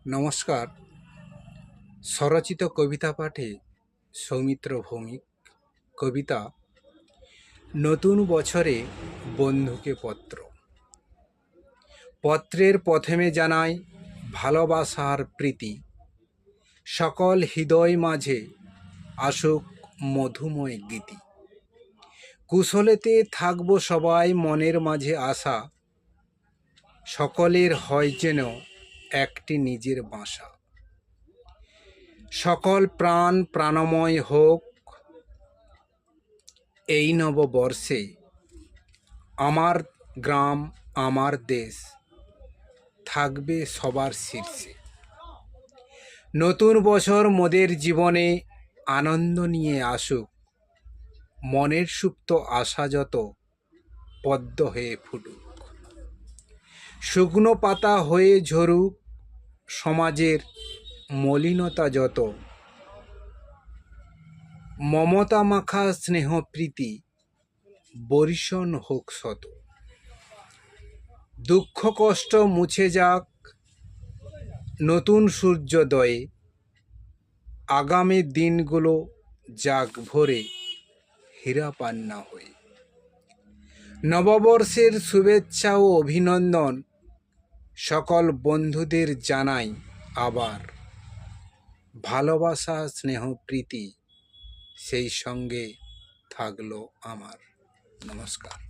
নমস্কার। স্বরচিত কবিতা পাঠে সৌমিত্র ভৌমিক। কবিতা নতুন বছরে বন্ধুকে পত্র। পত্রের প্রথমে জানাই ভালোবাসার প্রীতি, সকল হৃদয় মাঝে আসুক মধুময় গীতি। কুশলেতে থাকব সবাই, মনের মাঝে আশা, সকলের হয় যেন একটি নিজের বাসা। সকল প্রাণ প্রাণময় হোক এই নববর্ষে, আমার গ্রাম আমার দেশ থাকবে সবার শীর্ষে। নতুন বছর মোদের জীবনে আনন্দ নিয়ে আসুক, মনের সুপ্ত আশা যত পদ্ম হয়ে ফুটুক। শুকনো পাতা হয়ে ঝরুক সমাজের মলিনতা যত, মমতা মাখা স্নেহ প্রীতি বর্ষণ হোক শত। দুঃখ কষ্ট মুছে যাক নতুন সূর্যোদয়ে, আগামী দিনগুলো যাক ভরে হীরা পান্না হয়ে। নববর্ষের শুভেচ্ছা ও অভিনন্দন সকল বন্ধুদের জানাই আবার। ভালোবাসা স্নেহ প্রীতি সেই সঙ্গে থাকলো আমার। নমস্কার।